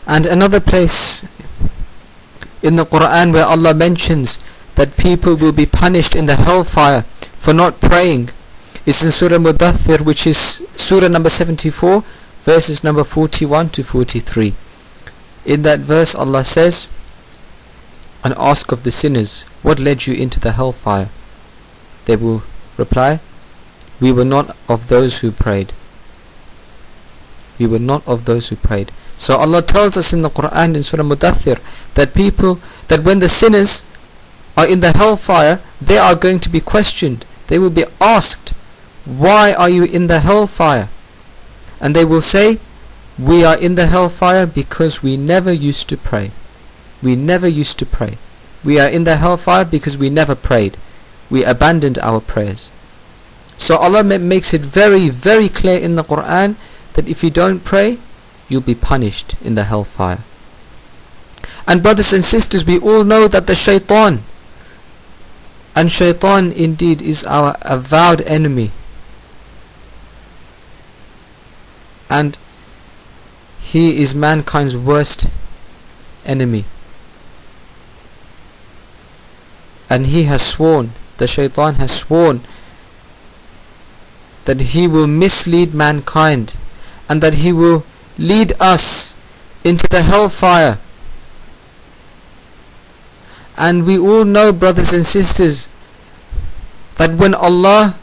And another place in the Quran where Allah mentions that people will be punished in the hellfire for not praying is in Surah Mudaththir, which is Surah number 74, verses number 41 to 43. In that verse Allah says, and ask of the sinners, what led you into the hellfire? They will reply, we were not of those who prayed. We were not of those who prayed. So Allah tells us in the Quran in Surah Mudaththir that when the sinners are in the hellfire, they are going to be questioned. They will be asked, why are you in the hellfire? And they will say, we are in the hellfire because we never used to pray. We never used to pray. We are in the hellfire because we never prayed. We abandoned our prayers. So Allah makes it very, very clear in the Quran that if you don't pray, you'll be punished in the hellfire. And brothers and sisters, we all know that the shaitan, and shaitan indeed is our avowed enemy, and he is mankind's worst enemy. And he has sworn, the shaitan has sworn, that he will mislead mankind and that he will lead us into the hellfire. And we all know, brothers and sisters, that when Allah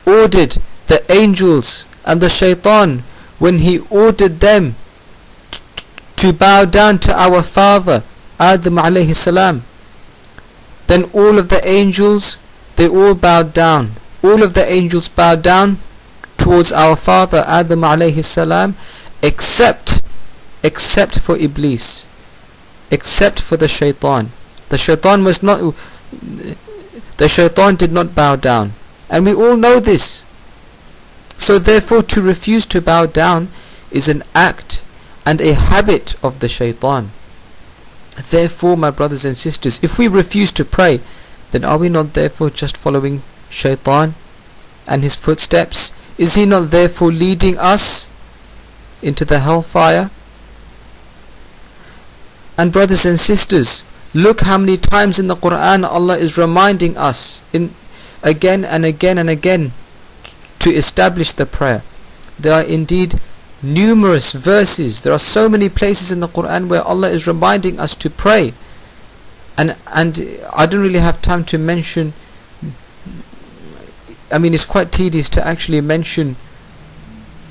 ordered the angels and the shaitan, when he ordered them to bow down to our father Adam alayhi salam, then all of the angels, they all bowed down. All of the angels bowed down towards our father Adam alayhi salam, except for Iblis, except for the shaitan. The shaitan did not bow down, and we all know this. So therefore, to refuse to bow down is an act and a habit of the shaitan. Therefore, my brothers and sisters, if we refuse to pray, then are we not therefore just following shaitan and his footsteps? Is he not therefore leading us into the hellfire? And brothers and sisters, look how many times in the Quran Allah is reminding us again and again and again to establish the prayer. There are indeed numerous verses. There are so many places in the Quran where Allah is reminding us to pray. And I don't really have time to mention, I mean, it's quite tedious to actually mention,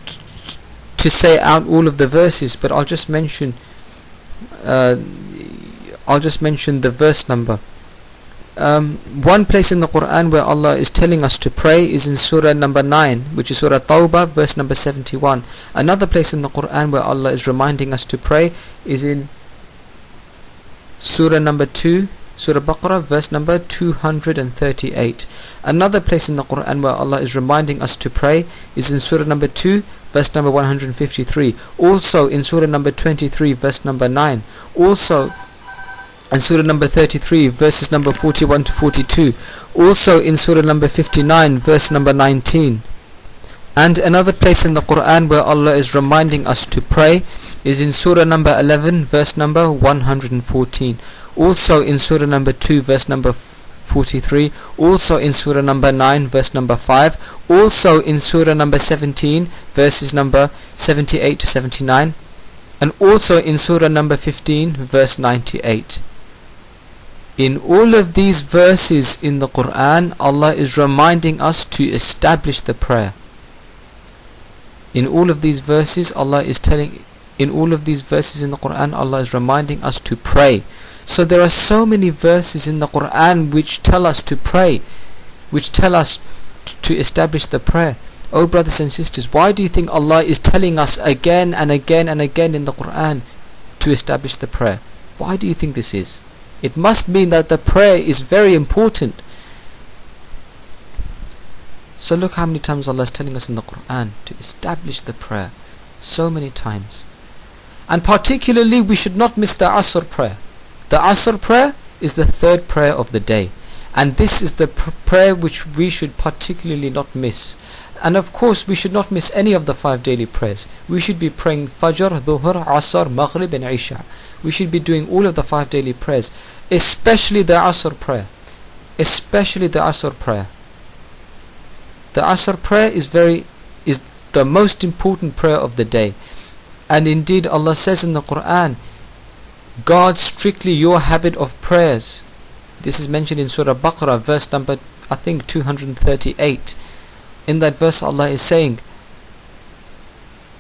to say out all of the verses, but I'll just mention the verse number. One place in the Quran where Allah is telling us to pray is in Surah number 9, which is Surah Tawbah, verse number 71. Another place in the Quran where Allah is reminding us to pray is in Surah number 2, Surah Baqarah, verse number 238. Another place in the Quran where Allah is reminding us to pray is in Surah number 2, verse number 153. Also in Surah number 23, verse number 9. Also in Surah number 33, verses number 41 to 42. Also in Surah number 59, verse number 19. And another place in the Quran where Allah is reminding us to pray is in Surah number 11, verse number 114. Also in Surah number 2, verse number 43. Also in Surah number 9, verse number 5. Also in Surah number 17, verses number 78 to 79. And also in Surah number 15, verse 98. In all of these verses in the Quran, Allah is reminding us to establish the prayer. In all of these verses, in all of these verses in the Quran, Allah is reminding us to pray. So there are so many verses in the Quran which tell us to pray, which tell us to establish the prayer. Oh brothers and sisters, why do you think Allah is telling us again and again and again in the Quran to establish the prayer? Why do you think this is? It must mean that the prayer is very important. So look how many times Allah is telling us in the Quran to establish the prayer. So many times. And particularly we should not miss the Asr prayer. The Asr prayer is the third prayer of the day. And this is the prayer which we should particularly not miss. And of course we should not miss any of the 5 daily prayers. We should be praying Fajr, Dhuhr, Asr, Maghrib and Isha. We should be doing all of the 5 daily prayers, especially the Asr prayer. Especially the Asr prayer. The Asr prayer is the most important prayer of the day. And indeed Allah says in the Quran, guard strictly your habit of prayers. This is mentioned in Surah Baqarah, verse number, I think, 238. In that verse Allah is saying,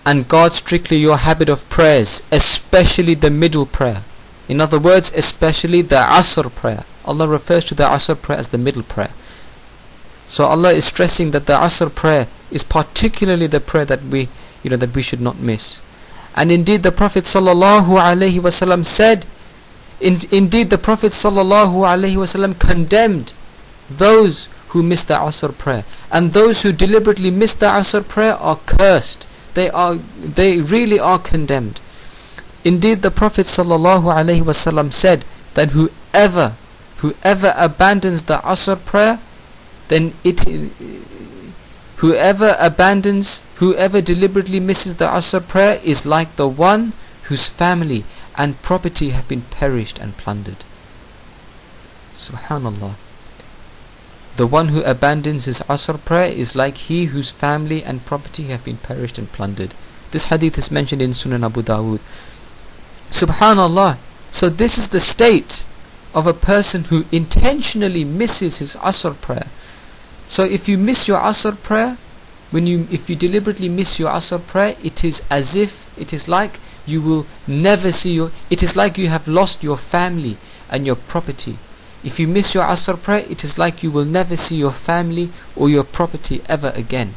and guard strictly your habit of prayers, especially the middle prayer. In other words, especially the Asr prayer. Allah refers to the Asr prayer as the middle prayer. So Allah is stressing that the Asr prayer is particularly the prayer that we should not miss. And indeed the Prophet ﷺ said, indeed the Prophet ﷺ condemned those who miss the Asr prayer, and those who deliberately miss the Asr prayer are cursed. They really are condemned. Indeed the Prophet ﷺ said that whoever abandons the Asr prayer, then whoever deliberately misses the Asr prayer is like the one whose family and property have been perished and plundered. Subhanallah. The one who abandons his Asr prayer is like he whose family and property have been perished and plundered. This hadith is mentioned in Sunan Abu Dawud. Subhanallah. So this is the state of a person who intentionally misses his Asr prayer. So if you miss your Asr prayer, if you deliberately miss your Asr prayer, it is like you will never see it is like you have lost your family and your property. If you miss your Asr prayer, it is like you will never see your family or your property ever again.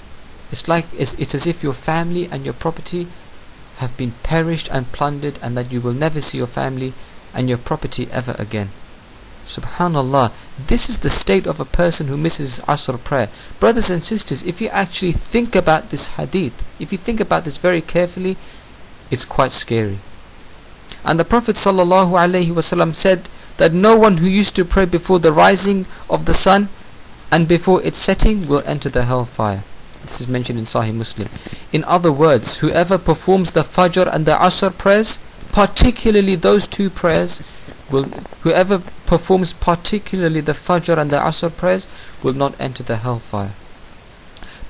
It's as if your family and your property have been perished and plundered, and that you will never see your family and your property ever again. Subhanallah, this is the state of a person who misses Asr prayer. Brothers and sisters, if you actually think about this hadith, if you think about this very carefully, it's quite scary. And the Prophet ﷺ said that no one who used to pray before the rising of the sun and before its setting will enter the hellfire. This is mentioned in Sahih Muslim. In other words, whoever performs the Fajr and the Asr prayers, particularly those two prayers, whoever performs particularly the Fajr and the Asr prayers will not enter the hellfire.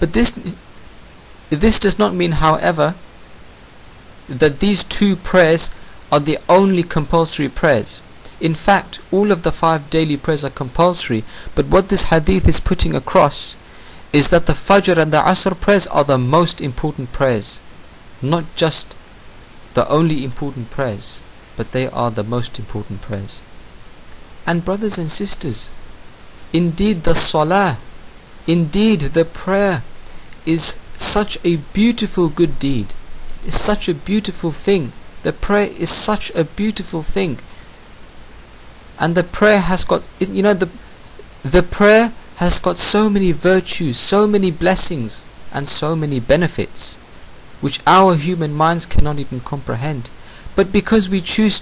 But this does not mean, however, that these two prayers are the only compulsory prayers. In fact, all of the 5 daily prayers are compulsory, but what this hadith is putting across is that the Fajr and the Asr prayers are the most important prayers. Not just the only important prayers, but they are the most important prayers. And brothers and sisters, indeed the salah, indeed the prayer is such a beautiful good deed. It's such a beautiful thing. The prayer is such a beautiful thing. And the prayer has got, the prayer has got so many virtues, so many blessings, and so many benefits, which our human minds cannot even comprehend. But because we choose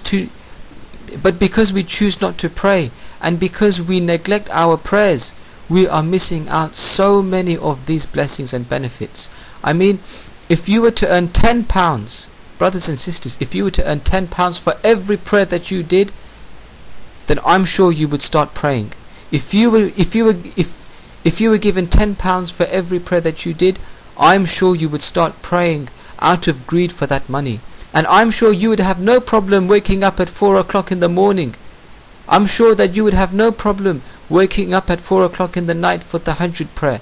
not to pray, and because we neglect our prayers, we are missing out so many of these blessings and benefits. I mean, if you were to earn £10, brothers and sisters, if you were to earn £10 for every prayer that you did, then I'm sure you would start praying. If you were given £10 for every prayer that you did, I'm sure you would start praying out of greed for that money. And I'm sure you would have no problem waking up at 4 o'clock in the morning. I'm sure that you would have no problem waking up at 4 o'clock in the night for the Tahajjud prayer.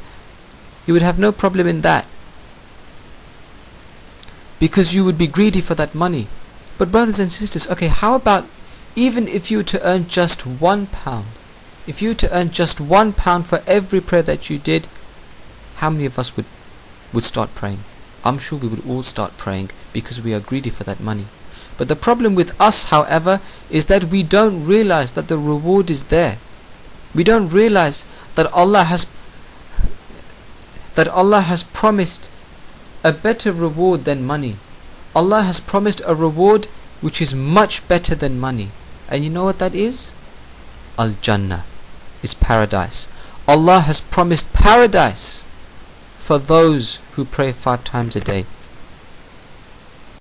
You would have no problem in that, because you would be greedy for that money. But brothers and sisters, okay, how about even if you were to earn just £1? If you were to earn just £1 for every prayer that you did, how many of us would start praying? I'm sure we would all start praying, because we are greedy for that money. But the problem with us, however, is that we don't realize that the reward is there. We don't realize that Allah has promised a better reward than money. Allah has promised a reward which is much better than money. And you know what that is? Al-Jannah. is paradise. Allah has promised paradise for those who pray 5 times a day.